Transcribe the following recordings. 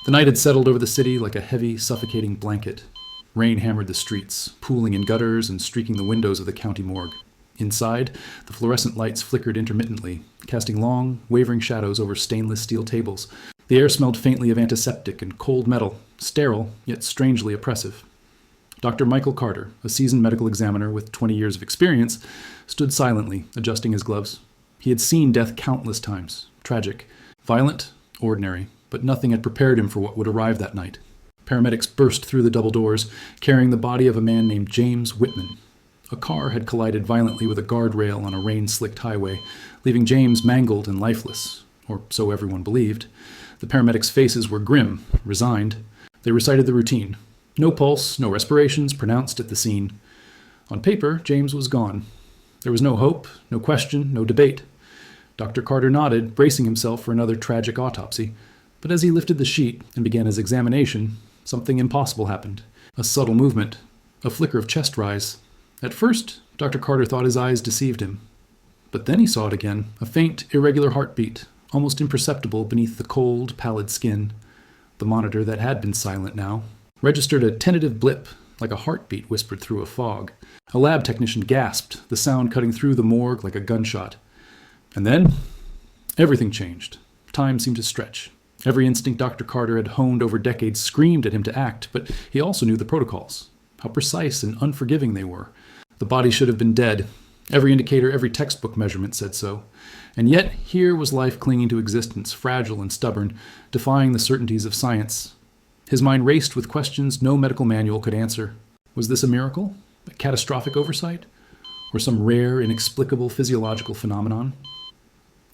The night had settled over the city like a heavy, suffocating blanket. Rain hammered the streets, pooling in gutters and streaking the windows of the county morgue. Inside, the fluorescent lights flickered intermittently, casting long, wavering shadows over stainless steel tables. The air smelled faintly of antiseptic and cold metal, sterile, yet strangely oppressive. Dr. Michael Carter, a seasoned medical examiner with 20 years of experience, stood silently, adjusting his gloves. He had seen death countless times, tragic, violent, ordinary, but nothing had prepared him for what would arrive that night. Paramedics burst through the double doors, carrying the body of a man named James Whitman. A car had collided violently with a guardrail on a rain-slicked highway, leaving James mangled and lifeless, or so everyone believed. The paramedics' faces were grim, resigned. They recited the routine. No pulse, no respirations pronounced at the scene. On paper, James was gone. There was no hope, no question, no debate. Dr. Carter nodded, bracing himself for another tragic autopsy. But as he lifted the sheet and began his examination, something impossible happened. A subtle movement, a flicker of chest rise. At first, Dr. Carter thought his eyes deceived him. But then he saw it again, a faint, irregular heartbeat, almost imperceptible beneath the cold, pallid skin. The monitor that had been silent now registered a tentative blip, like a heartbeat whispered through a fog. A lab technician gasped, the sound cutting through the morgue like a gunshot. And then, everything changed. Time seemed to stretch. Every instinct Dr. Carter had honed over decades screamed at him to act, but he also knew the protocols, how precise and unforgiving they were. The body should have been dead. Every indicator, every textbook measurement said so. And yet, here was life clinging to existence, fragile and stubborn, defying the certainties of science. His mind raced with questions no medical manual could answer. Was this a miracle? A catastrophic oversight? Or some rare, inexplicable physiological phenomenon?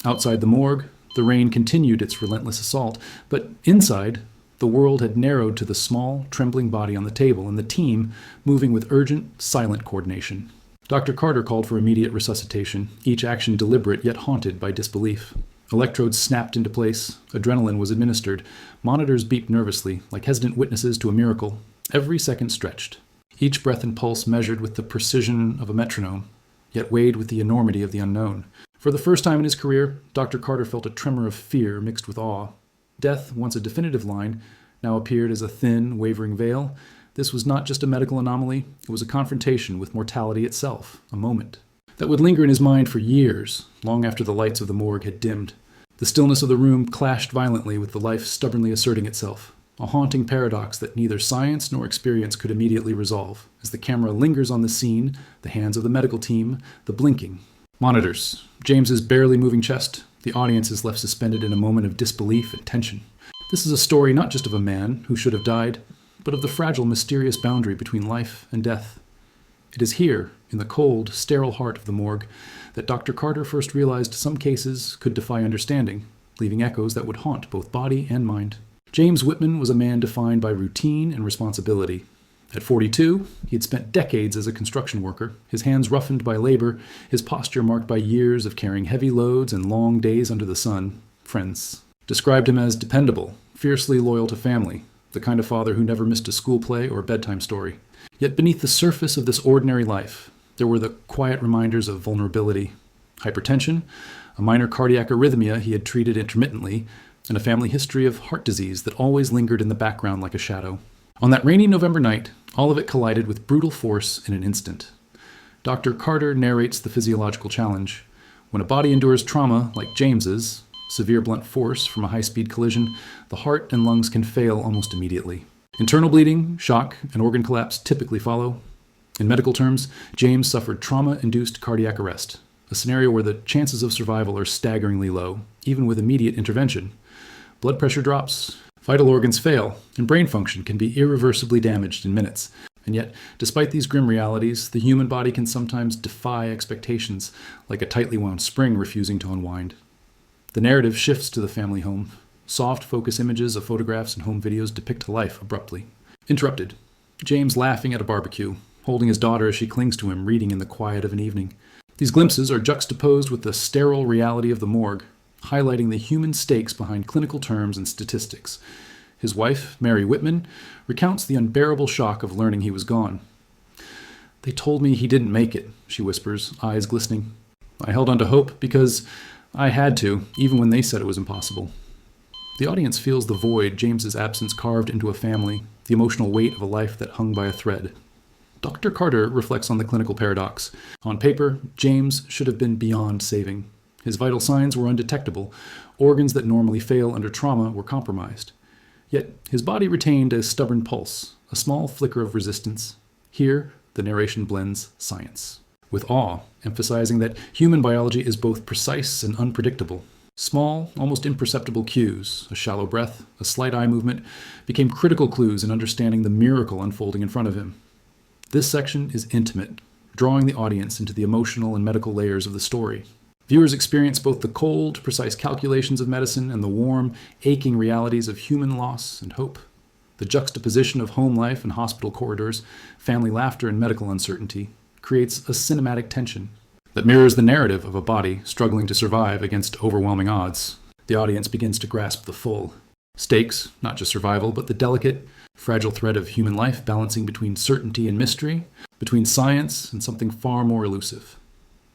Outside the morgue, the rain continued its relentless assault, but inside, the world had narrowed to the small, trembling body on the table and the team moving with urgent, silent coordination. Dr. Carter called for immediate resuscitation, each action deliberate yet haunted by disbelief. Electrodes snapped into place, adrenaline was administered, monitors beeped nervously, like hesitant witnesses to a miracle. Every second stretched, each breath and pulse measured with the precision of a metronome, yet weighed with the enormity of the unknown. For the first time in his career, Dr. Carter felt a tremor of fear mixed with awe. Death, once a definitive line, now appeared as a thin, wavering veil. This was not just a medical anomaly, it was a confrontation with mortality itself, a moment that would linger in his mind for years, long after the lights of the morgue had dimmed. The stillness of the room clashed violently with the life stubbornly asserting itself, a haunting paradox that neither science nor experience could immediately resolve. As the camera lingers on the scene, the hands of the medical team, the blinking. Monitors, James's barely moving chest, the audience is left suspended in a moment of disbelief and tension. This is a story not just of a man who should have died, but of the fragile, mysterious boundary between life and death. It is here, in the cold, sterile heart of the morgue, that Dr. Carter first realized some cases could defy understanding, leaving echoes that would haunt both body and mind. James Whitman was a man defined by routine and responsibility. At 42, he had spent decades as a construction worker, his hands roughened by labor, his posture marked by years of carrying heavy loads and long days under the sun. Friends described him as dependable, fiercely loyal to family, the kind of father who never missed a school play or a bedtime story. Yet beneath the surface of this ordinary life, there were the quiet reminders of vulnerability. Hypertension, a minor cardiac arrhythmia he had treated intermittently, and a family history of heart disease that always lingered in the background like a shadow. On that rainy November night, all of it collided with brutal force in an instant. Dr. Carter narrates the physiological challenge. When a body endures trauma like James's, severe blunt force from a high-speed collision, the heart and lungs can fail almost immediately. Internal bleeding, shock, and organ collapse typically follow. In medical terms, James suffered trauma-induced cardiac arrest, a scenario where the chances of survival are staggeringly low, even with immediate intervention. Blood pressure drops, vital organs fail, and brain function can be irreversibly damaged in minutes. And yet, despite these grim realities, the human body can sometimes defy expectations, like a tightly wound spring refusing to unwind. The narrative shifts to the family home. Soft focus images of photographs and home videos depict life abruptly. Interrupted. James laughing at a barbecue, holding his daughter as she clings to him, reading in the quiet of an evening. These glimpses are juxtaposed with the sterile reality of the morgue, highlighting the human stakes behind clinical terms and statistics. His wife, Mary Whitman, recounts the unbearable shock of learning he was gone. "They told me he didn't make it," she whispers, eyes glistening. "I held on to hope because I had to, even when they said it was impossible." The audience feels the void James's absence carved into a family, the emotional weight of a life that hung by a thread. Dr. Carter reflects on the clinical paradox. On paper, James should have been beyond saving. His vital signs were undetectable. Organs that normally fail under trauma were compromised. Yet his body retained a stubborn pulse, a small flicker of resistance. Here, the narration blends science with awe, emphasizing that human biology is both precise and unpredictable. Small, almost imperceptible cues, a shallow breath, a slight eye movement, became critical clues in understanding the miracle unfolding in front of him. This section is intimate, drawing the audience into the emotional and medical layers of the story. Viewers experience both the cold, precise calculations of medicine and the warm, aching realities of human loss and hope. The juxtaposition of home life and hospital corridors, family laughter and medical uncertainty, creates a cinematic tension that mirrors the narrative of a body struggling to survive against overwhelming odds. The audience begins to grasp the full stakes, not just survival, but the delicate, fragile thread of human life balancing between certainty and mystery, between science and something far more elusive.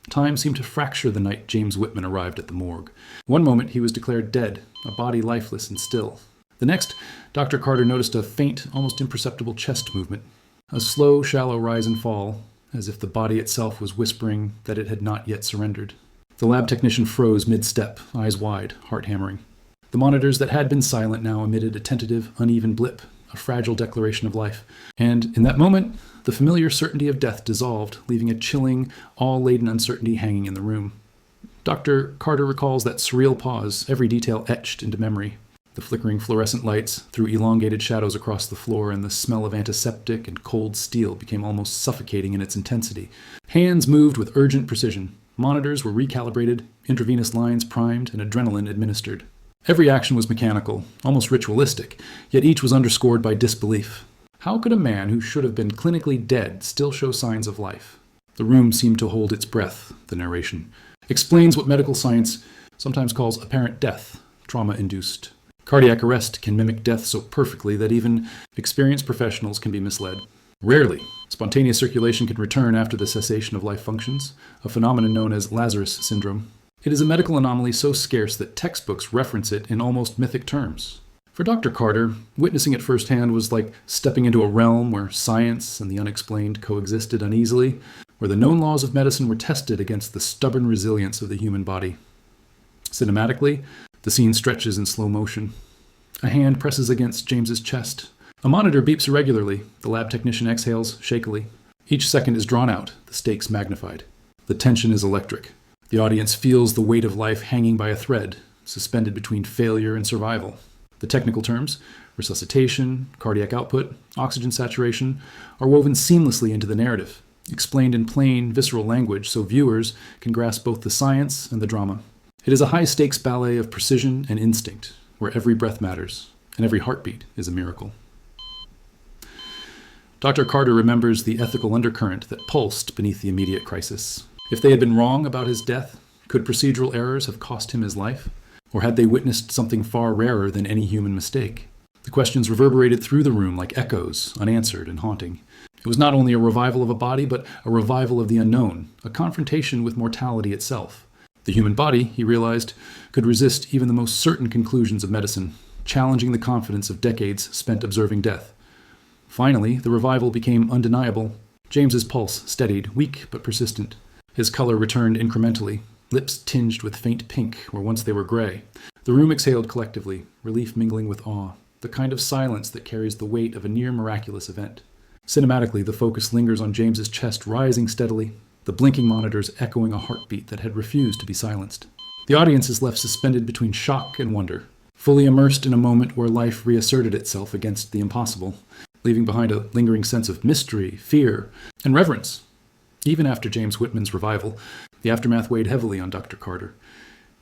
Time seemed to fracture the night James Whitman arrived at the morgue. One moment he was declared dead, a body lifeless and still. The next, Dr. Carter noticed a faint, almost imperceptible chest movement, a slow, shallow rise and fall, as if the body itself was whispering that it had not yet surrendered. The lab technician froze mid-step, eyes wide, heart hammering. The monitors that had been silent now emitted a tentative, uneven blip, a fragile declaration of life. And in that moment, the familiar certainty of death dissolved, leaving a chilling, awe-laden uncertainty hanging in the room. Dr. Carter recalls that surreal pause, every detail etched into memory. The flickering fluorescent lights threw elongated shadows across the floor, and the smell of antiseptic and cold steel became almost suffocating in its intensity. Hands moved with urgent precision. Monitors were recalibrated, intravenous lines primed, and adrenaline administered. Every action was mechanical, almost ritualistic, yet each was underscored by disbelief. How could a man who should have been clinically dead still show signs of life? The room seemed to hold its breath, the narration. Explains what medical science sometimes calls apparent death, trauma-induced. Cardiac arrest can mimic death so perfectly that even experienced professionals can be misled. Rarely, spontaneous circulation can return after the cessation of life functions, a phenomenon known as Lazarus syndrome. It is a medical anomaly so scarce that textbooks reference it in almost mythic terms. For Dr. Carter, witnessing it firsthand was like stepping into a realm where science and the unexplained coexisted uneasily, where the known laws of medicine were tested against the stubborn resilience of the human body. Cinematically, the scene stretches in slow motion. A hand presses against James's chest. A monitor beeps irregularly. The lab technician exhales shakily. Each second is drawn out, the stakes magnified. The tension is electric. The audience feels the weight of life hanging by a thread, suspended between failure and survival. The technical terms, resuscitation, cardiac output, oxygen saturation, are woven seamlessly into the narrative, explained in plain, visceral language so viewers can grasp both the science and the drama. It is a high-stakes ballet of precision and instinct, where every breath matters, and every heartbeat is a miracle. Dr. Carter remembers the ethical undercurrent that pulsed beneath the immediate crisis. If they had been wrong about his death, could procedural errors have cost him his life? Or had they witnessed something far rarer than any human mistake? The questions reverberated through the room like echoes, unanswered and haunting. It was not only a revival of a body, but a revival of the unknown, a confrontation with mortality itself. The human body, he realized, could resist even the most certain conclusions of medicine, challenging the confidence of decades spent observing death. Finally, the revival became undeniable. James's pulse steadied, weak but persistent. His color returned incrementally, lips tinged with faint pink where once they were gray. The room exhaled collectively, relief mingling with awe, the kind of silence that carries the weight of a near-miraculous event. Cinematically, the focus lingers on James's chest rising steadily, the blinking monitors echoing a heartbeat that had refused to be silenced. The audience is left suspended between shock and wonder, fully immersed in a moment where life reasserted itself against the impossible, leaving behind a lingering sense of mystery, fear, and reverence. Even after James Whitman's revival, the aftermath weighed heavily on Dr. Carter.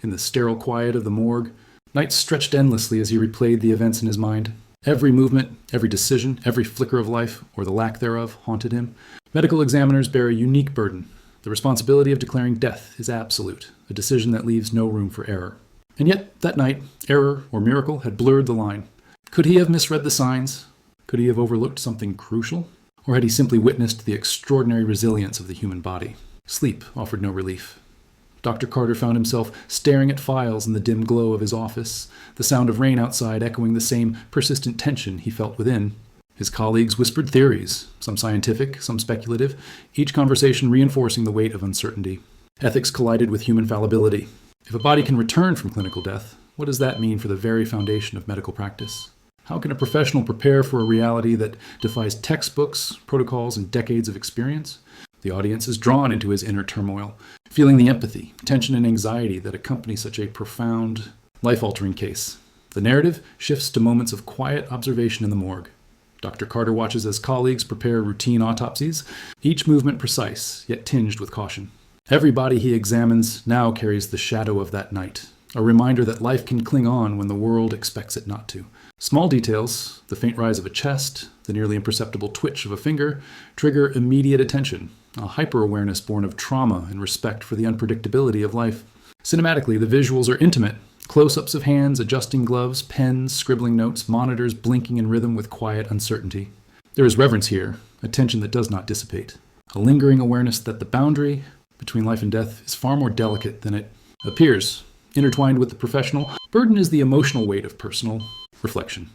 In the sterile quiet of the morgue, nights stretched endlessly as he replayed the events in his mind. Every movement, every decision, every flicker of life, or the lack thereof, haunted him. Medical examiners bear a unique burden. The responsibility of declaring death is absolute, a decision that leaves no room for error. And yet, that night, error or miracle had blurred the line. Could he have misread the signs? Could he have overlooked something crucial? Or had he simply witnessed the extraordinary resilience of the human body? Sleep offered no relief. Dr. Carter found himself staring at files in the dim glow of his office, the sound of rain outside echoing the same persistent tension he felt within. His colleagues whispered theories, some scientific, some speculative, each conversation reinforcing the weight of uncertainty. Ethics collided with human fallibility. If a body can return from clinical death, what does that mean for the very foundation of medical practice? How can a professional prepare for a reality that defies textbooks, protocols, and decades of experience? The audience is drawn into his inner turmoil, feeling the empathy, tension, and anxiety that accompany such a profound, life-altering case. The narrative shifts to moments of quiet observation in the morgue. Dr. Carter watches as colleagues prepare routine autopsies, each movement precise, yet tinged with caution. Every body he examines now carries the shadow of that night, a reminder that life can cling on when the world expects it not to. Small details, the faint rise of a chest, the nearly imperceptible twitch of a finger, trigger immediate attention, a hyper-awareness born of trauma and respect for the unpredictability of life. Cinematically, the visuals are intimate. Close-ups of hands, adjusting gloves, pens, scribbling notes, monitors blinking in rhythm with quiet uncertainty. There is reverence here, a tension that does not dissipate, a lingering awareness that the boundary between life and death is far more delicate than it appears. Intertwined with the professional, burden is the emotional weight of personal reflection.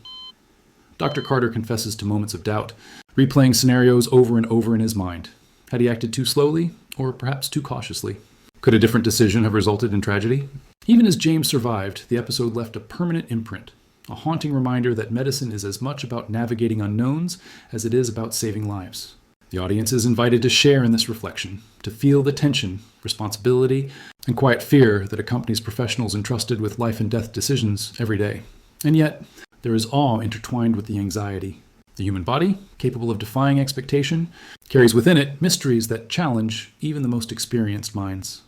Dr. Carter confesses to moments of doubt, replaying scenarios over and over in his mind. Had he acted too slowly, or perhaps too cautiously? Could a different decision have resulted in tragedy? Even as James survived, the episode left a permanent imprint, a haunting reminder that medicine is as much about navigating unknowns as it is about saving lives. The audience is invited to share in this reflection, to feel the tension, responsibility, and quiet fear that accompanies professionals entrusted with life and death decisions every day. And yet, there is awe intertwined with the anxiety. The human body, capable of defying expectation, carries within it mysteries that challenge even the most experienced minds.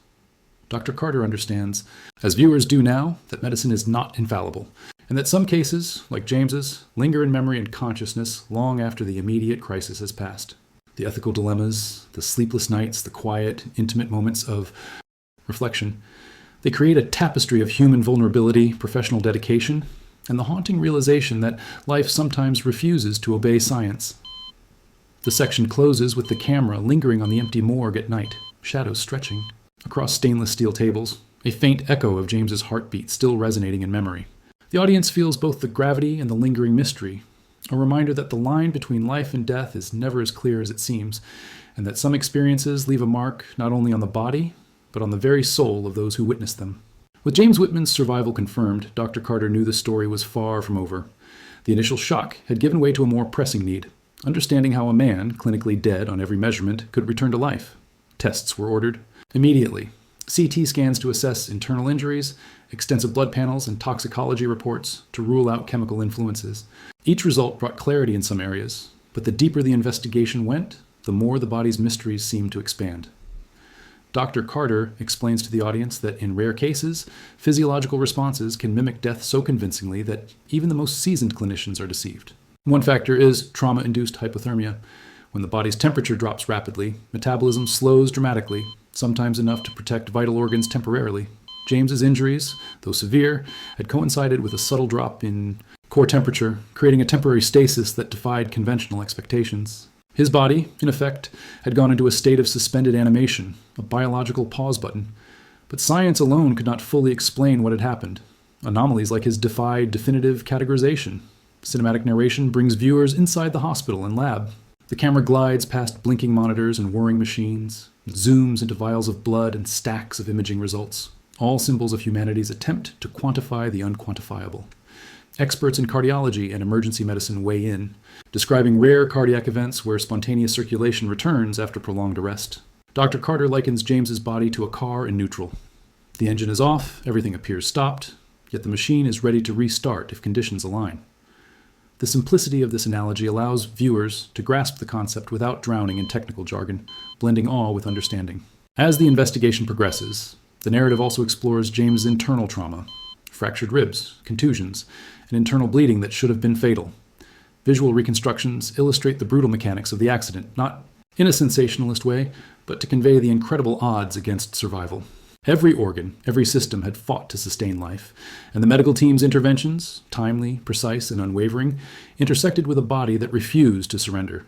Dr. Carter understands, as viewers do now, that medicine is not infallible, and that some cases, like James's, linger in memory and consciousness long after the immediate crisis has passed. The ethical dilemmas, the sleepless nights, the quiet, intimate moments of reflection, they create a tapestry of human vulnerability, professional dedication, and the haunting realization that life sometimes refuses to obey science. The section closes with the camera lingering on the empty morgue at night, shadows stretching across stainless steel tables, a faint echo of James's heartbeat still resonating in memory. The audience feels both the gravity and the lingering mystery, a reminder that the line between life and death is never as clear as it seems, and that some experiences leave a mark not only on the body, but on the very soul of those who witness them. With James Whitman's survival confirmed, Dr. Carter knew the story was far from over. The initial shock had given way to a more pressing need, understanding how a man, clinically dead on every measurement, could return to life. Tests were ordered immediately. CT scans to assess internal injuries, extensive blood panels, and toxicology reports to rule out chemical influences. Each result brought clarity in some areas, but the deeper the investigation went, the more the body's mysteries seemed to expand. Dr. Carter explains to the audience that in rare cases, physiological responses can mimic death so convincingly that even the most seasoned clinicians are deceived. One factor is trauma-induced hypothermia. When the body's temperature drops rapidly, metabolism slows dramatically, sometimes enough to protect vital organs temporarily. James's injuries, though severe, had coincided with a subtle drop in core temperature, creating a temporary stasis that defied conventional expectations. His body, in effect, had gone into a state of suspended animation, a biological pause button. But science alone could not fully explain what had happened. Anomalies like his defied definitive categorization. Cinematic narration brings viewers inside the hospital and lab. The camera glides past blinking monitors and whirring machines, zooms into vials of blood and stacks of imaging results, all symbols of humanity's attempt to quantify the unquantifiable. Experts in cardiology and emergency medicine weigh in, describing rare cardiac events where spontaneous circulation returns after prolonged arrest. Dr. Carter likens James's body to a car in neutral. The engine is off, everything appears stopped, yet the machine is ready to restart if conditions align. The simplicity of this analogy allows viewers to grasp the concept without drowning in technical jargon, blending awe with understanding. As the investigation progresses, the narrative also explores James's internal trauma, fractured ribs, contusions, and internal bleeding that should have been fatal. Visual reconstructions illustrate the brutal mechanics of the accident, not in a sensationalist way, but to convey the incredible odds against survival. Every organ, every system had fought to sustain life, and the medical team's interventions, timely, precise, and unwavering, intersected with a body that refused to surrender.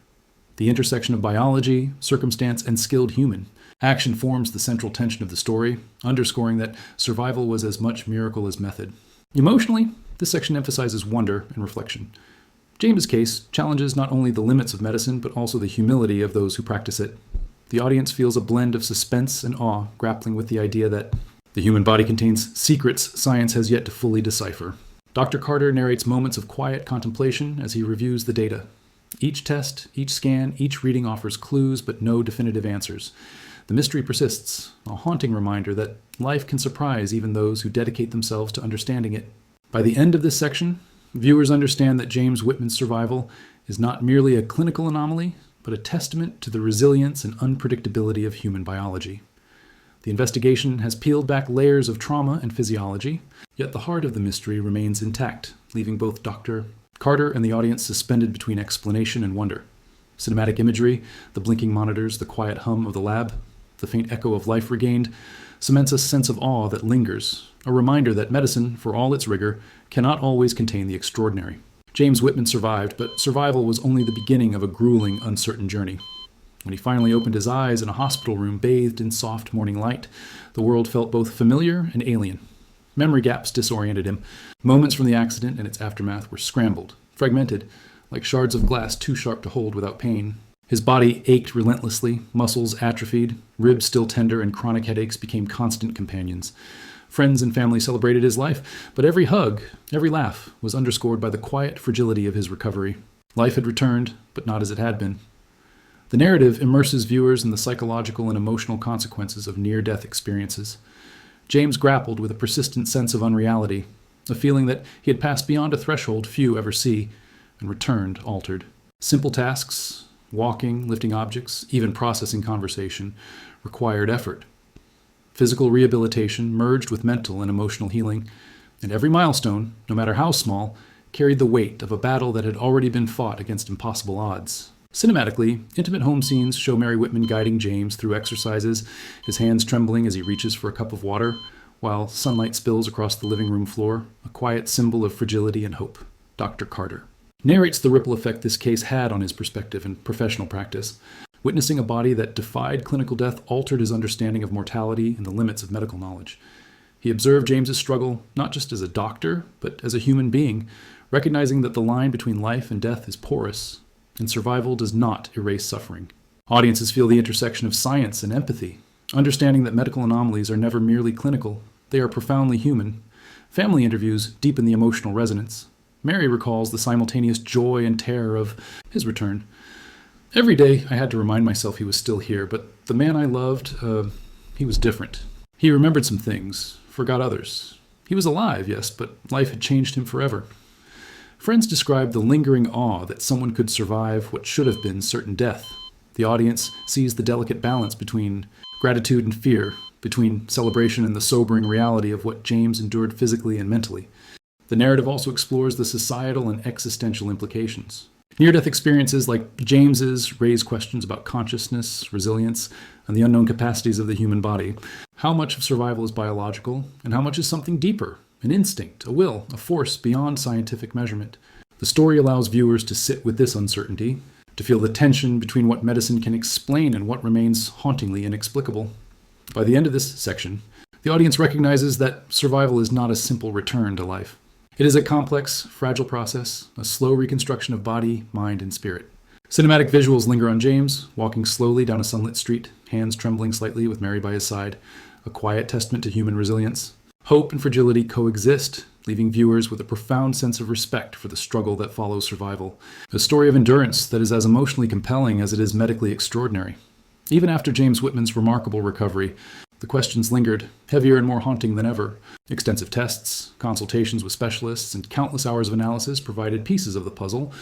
The intersection of biology, circumstance, and skilled human, Action forms the central tension of the story, underscoring that survival was as much miracle as method. Emotionally, this section emphasizes wonder and reflection. James's case challenges not only the limits of medicine, but also the humility of those who practice it. The audience feels a blend of suspense and awe, grappling with the idea that the human body contains secrets science has yet to fully decipher. Dr. Carter narrates moments of quiet contemplation as he reviews the data. Each test, each scan, each reading offers clues, but no definitive answers. The mystery persists, a haunting reminder that life can surprise even those who dedicate themselves to understanding it. By the end of this section, viewers understand that James Whitman's survival is not merely a clinical anomaly, but a testament to the resilience and unpredictability of human biology. The investigation has peeled back layers of trauma and physiology, yet the heart of the mystery remains intact, leaving both Dr. Carter and the audience suspended between explanation and wonder. Cinematic imagery, the blinking monitors, the quiet hum of the lab, the faint echo of life regained, cements a sense of awe that lingers, a reminder that medicine, for all its rigor, cannot always contain the extraordinary. James Whitman survived, but survival was only the beginning of a grueling, uncertain journey. When he finally opened his eyes in a hospital room bathed in soft morning light, the world felt both familiar and alien. Memory gaps disoriented him. Moments from the accident and its aftermath were scrambled, fragmented, like shards of glass too sharp to hold without pain. His body ached relentlessly, muscles atrophied, ribs still tender, and chronic headaches became constant companions. Friends and family celebrated his life, but every hug, every laugh was underscored by the quiet fragility of his recovery. Life had returned, but not as it had been. The narrative immerses viewers in the psychological and emotional consequences of near-death experiences. James grappled with a persistent sense of unreality, a feeling that he had passed beyond a threshold few ever see, and returned altered. Simple tasks, walking, lifting objects, even processing conversation, required effort. Physical rehabilitation merged with mental and emotional healing, and every milestone, no matter how small, carried the weight of a battle that had already been fought against impossible odds. Cinematically, intimate home scenes show Mary Whitman guiding James through exercises, his hands trembling as he reaches for a cup of water, while sunlight spills across the living room floor, a quiet symbol of fragility and hope. Dr. Carter narrates the ripple effect this case had on his perspective and professional practice. Witnessing a body that defied clinical death altered his understanding of mortality and the limits of medical knowledge. He observed James's struggle not just as a doctor, but as a human being, recognizing that the line between life and death is porous, and survival does not erase suffering. Audiences feel the intersection of science and empathy, understanding that medical anomalies are never merely clinical, they are profoundly human. Family interviews deepen the emotional resonance. Mary recalls the simultaneous joy and terror of his return. Every day I had to remind myself he was still here, but the man I loved, he was different. He remembered some things, forgot others. He was alive, yes, but life had changed him forever. Friends described the lingering awe that someone could survive what should have been certain death. The audience sees the delicate balance between gratitude and fear, between celebration and the sobering reality of what James endured physically and mentally. The narrative also explores the societal and existential implications. Near-death experiences like James's raise questions about consciousness, resilience, and the unknown capacities of the human body. How much of survival is biological, and how much is something deeper, an instinct, a will, a force beyond scientific measurement? The story allows viewers to sit with this uncertainty, to feel the tension between what medicine can explain and what remains hauntingly inexplicable. By the end of this section, the audience recognizes that survival is not a simple return to life. It is a complex, fragile process, a slow reconstruction of body, mind, and spirit. Cinematic visuals linger on James, walking slowly down a sunlit street, hands trembling slightly with Mary by his side, a quiet testament to human resilience. Hope and fragility coexist, leaving viewers with a profound sense of respect for the struggle that follows survival. A story of endurance that is as emotionally compelling as it is medically extraordinary. Even after James Whitman's remarkable recovery, the questions lingered, heavier and more haunting than ever. Extensive tests, consultations with specialists, and countless hours of analysis provided pieces of the puzzle,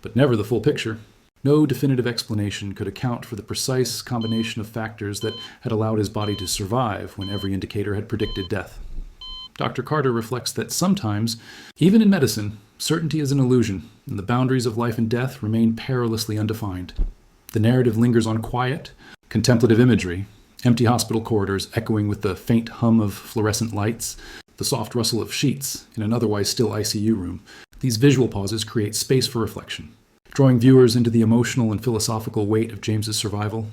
but never the full picture. No definitive explanation could account for the precise combination of factors that had allowed his body to survive when every indicator had predicted death. Dr. Carter reflects that sometimes, even in medicine, certainty is an illusion, and the boundaries of life and death remain perilously undefined. The narrative lingers on quiet, contemplative imagery, empty hospital corridors echoing with the faint hum of fluorescent lights, the soft rustle of sheets in an otherwise still ICU room. These visual pauses create space for reflection, drawing viewers into the emotional and philosophical weight of James's survival.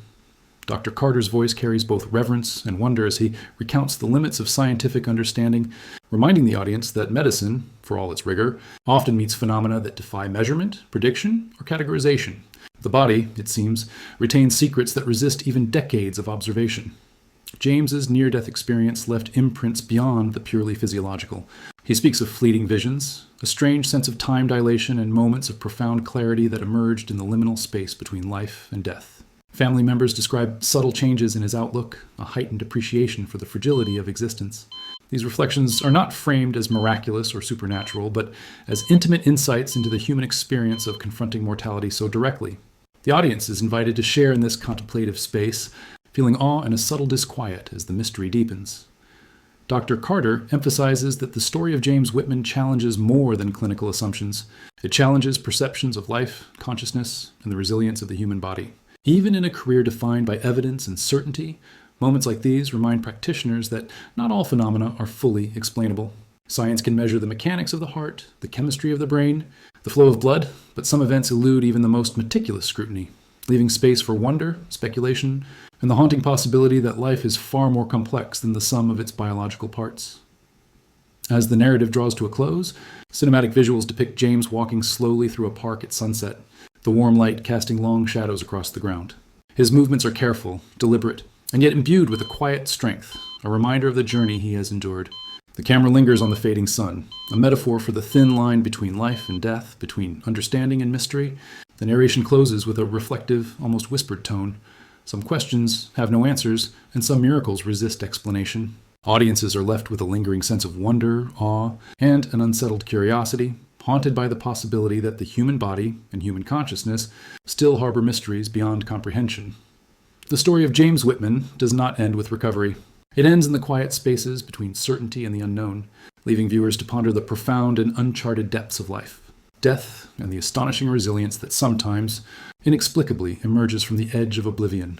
Dr. Carter's voice carries both reverence and wonder as he recounts the limits of scientific understanding, reminding the audience that medicine, for all its rigor, often meets phenomena that defy measurement, prediction, or categorization. The body, it seems, retains secrets that resist even decades of observation. James's near-death experience left imprints beyond the purely physiological. He speaks of fleeting visions, a strange sense of time dilation, and moments of profound clarity that emerged in the liminal space between life and death. Family members describe subtle changes in his outlook, a heightened appreciation for the fragility of existence. These reflections are not framed as miraculous or supernatural, but as intimate insights into the human experience of confronting mortality so directly. The audience is invited to share in this contemplative space, feeling awe and a subtle disquiet as the mystery deepens. Dr. Carter emphasizes that the story of James Whitman challenges more than clinical assumptions. It challenges perceptions of life, consciousness, and the resilience of the human body. Even in a career defined by evidence and certainty, moments like these remind practitioners that not all phenomena are fully explainable. Science can measure the mechanics of the heart, the chemistry of the brain, the flow of blood, but some events elude even the most meticulous scrutiny, leaving space for wonder, speculation, and the haunting possibility that life is far more complex than the sum of its biological parts. As the narrative draws to a close, cinematic visuals depict James walking slowly through a park at sunset, the warm light casting long shadows across the ground. His movements are careful, deliberate, and yet imbued with a quiet strength, a reminder of the journey he has endured. The camera lingers on the fading sun, a metaphor for the thin line between life and death, between understanding and mystery. The narration closes with a reflective, almost whispered tone. Some questions have no answers, and some miracles resist explanation. Audiences are left with a lingering sense of wonder, awe, and an unsettled curiosity, haunted by the possibility that the human body and human consciousness still harbor mysteries beyond comprehension. The story of James Whitman does not end with recovery. It ends in the quiet spaces between certainty and the unknown, leaving viewers to ponder the profound and uncharted depths of life, death, and the astonishing resilience that sometimes, inexplicably, emerges from the edge of oblivion.